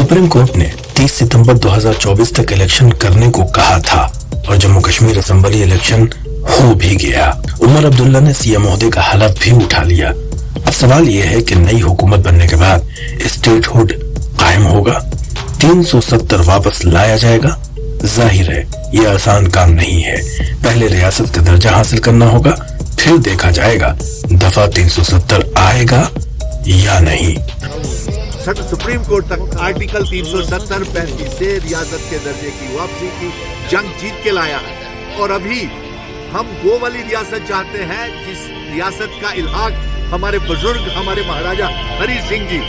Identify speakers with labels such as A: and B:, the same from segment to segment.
A: Supreme court ने 30 सितंबर 2024 तक election करने को कहा था और जम्मू कश्मीर असेंबली इलेक्शन हो भी गया। उमर अब्दुल्ला ने सीएम ओहदे का हलफ भी उठा लिया। अब सवाल यह है कि नई हुकूमत बनने के बाद स्टेटहुड कायम होगा, 370 वापस लाया जाएगा। जाहिर है यह आसान काम नहीं है। पहले रियासत का दर्जा हासिल करना होगा, फिर देखा जाएगा दफा 370 आएगा या नहीं।
B: सुप्रीम कोर्ट तक आर्टिकल 370-35 से रियासत के दर्जे की वापसी की जंग जीत के लाया है और अभी हम वो वाली रियासत चाहते हैं जिस रियासत का इल्हाक हमारे बुजुर्ग, हमारे महाराजा हरि सिंह जी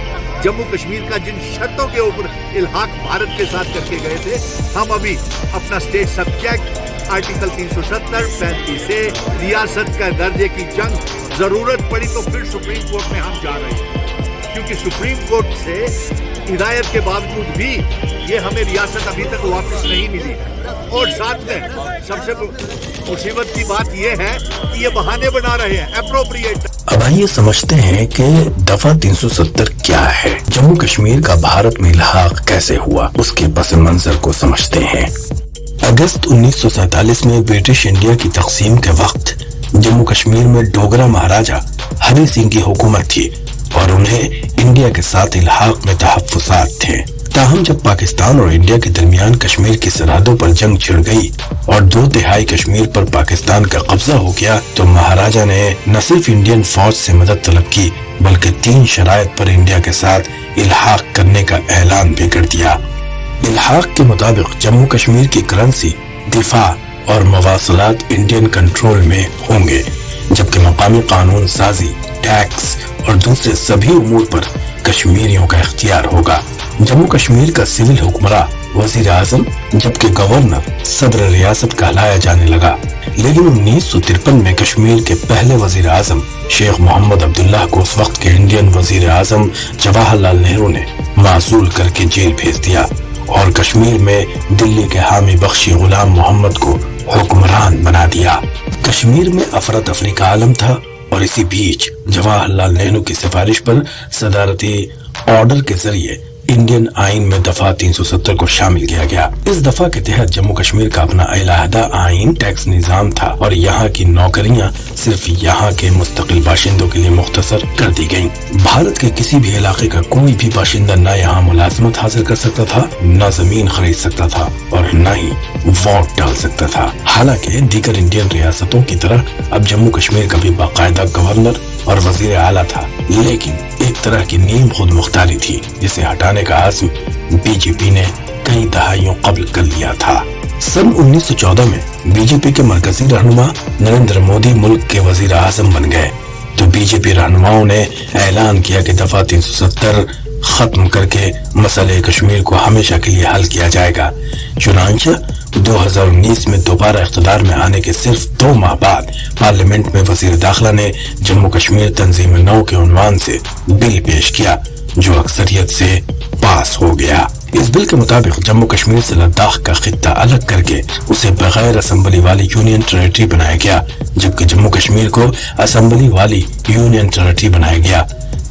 B: जम्मू कश्मीर का जिन शर्तों के ऊपर इल्हाक भारत के साथ करके गए थे, हम अभी अपना स्टेट सब्जेक्ट आर्टिकल 370-35 से रियासत का दर्जे की जंग, जरूरत पड़ी तो फिर सुप्रीम कोर्ट में हम जा रहे हैं, क्योंकि सुप्रीम कोर्ट से हिदायत के बावजूद भी ये हमें रियासत अभी तक वापस नहीं मिली। और साथ में सबसे मुसीबत की बात ये है कि ये बहाने बना रहे हैं एप्रोप्रिएट।
A: अब आइए समझते हैं कि दफा 370 क्या है, जम्मू कश्मीर का भारत में इल्हाक कैसे हुआ, उसके पस मंजर को समझते हैं। अगस्त 1947 में ब्रिटिश इंडिया की तकसीम के वक्त जम्मू कश्मीर में डोगरा महाराजा हरि सिंह की हुकूमत थी और उन्हें इंडिया के साथ इल्हाक में तहफ्फुज़ात थे। ताहम जब पाकिस्तान और इंडिया के दरमियान कश्मीर की सरहदों पर जंग छिड़ गई और 2/3 कश्मीर पर पाकिस्तान का कब्जा हो गया, तो महाराजा ने न सिर्फ इंडियन फौज से मदद तलब की बल्कि 3 शराइत पर इंडिया के साथ इल्हाक करने का ऐलान भी कर दिया। इल्हाक के मुताबिक जम्मू कश्मीर की करेंसी, दिफा और मवासलात इंडियन कंट्रोल में होंगे, जबकि मकामी कानून साजी, टैक्स और दूसरे सभी उमूर पर कश्मीरियों का इख्तियार होगा। जम्मू कश्मीर का सिविल हुक्मरान वजीर आजम जबकि गवर्नर सदर रियासत कहलाया जाने लगा। लेकिन 1953 में कश्मीर के पहले वजीर आजम शेख मोहम्मद अब्दुल्ला को उस वक्त के इंडियन वजीर आजम जवाहरलाल नेहरू ने मासूल करके जेल भेज दिया और कश्मीर में दिल्ली के हामी बख्शी गुलाम मोहम्मद को हुक्मरान बना दिया। कश्मीर में अफरा तफरी का आलम था और इसी बीच जवाहरलाल नेहरू की सिफारिश पर सदारती ऑर्डर के जरिए इंडियन आइन में दफा 370 को शामिल किया गया। इस दफा के तहत जम्मू कश्मीर का अपना अलहदा आइन, टैक्स निजाम था और यहाँ की नौकरियाँ सिर्फ यहाँ के मुस्तकिल बाशिंदों के लिए मुख्तसर कर दी गयी। भारत के किसी भी इलाके का कोई भी बाशिंदा न यहाँ मुलाजमत हासिल कर सकता था, न जमीन खरीद सकता था और न ही वोट डाल सकता था। हालांकि दीगर इंडियन रियासतों की तरह अब जम्मू कश्मीर का भी बाकायदा गवर्नर और वजीर आला था, लेकिन एक तरह की नीम खुद मुख्तारी थी जिसे हटाने का आज़्म बीजेपी ने कई दहाइयों कबल कर लिया था। सन 1914 में बीजेपी के मरकजी रहनुमा नरेंद्र मोदी मुल्क के वजीर आजम बन गए, तो बीजेपी रहनुमाओं ने ऐलान किया कि दफा 370 खत्म करके मसले कश्मीर को हमेशा के लिए हल किया जाएगा। चुनांचे 2019 में दोबारा इख्तिदार में आने के सिर्फ 2 माह बाद पार्लियामेंट में वजीर दाखिला ने जम्मू कश्मीर तंजीम नौ के उन्वान से बिल पेश किया जो अक्सरियत से पास हो गया। इस बिल के मुताबिक जम्मू कश्मीर से लद्दाख का खित्ता अलग करके उसे बगैर असेंबली वाली यूनियन टेरिटरी बनाया गया, जबकि जम्मू कश्मीर को असेंबली वाली यूनियन टेरिटरी बनाया गया।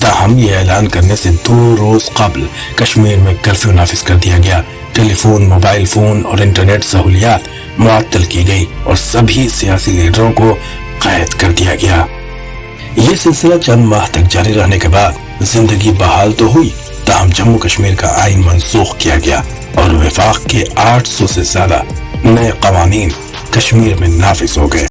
A: ताहम ये ऐलान करने से 2 रोज कबल कश्मीर में कर्फ्यू नाफिज कर दिया गया। टेलीफोन, मोबाइल फोन और इंटरनेट सहूलियात मुअत्तल की गई और सभी सियासी लीडरों को कैद कर दिया गया। ये सिलसिला चंद माह तक जारी रहने के बाद जिंदगी बहाल तो हुई, ताहम जम्मू कश्मीर का आइन मनसूख किया गया और वफाक के 800 से ज्यादा नए कवानीन कश्मीर में नाफिज हो गए।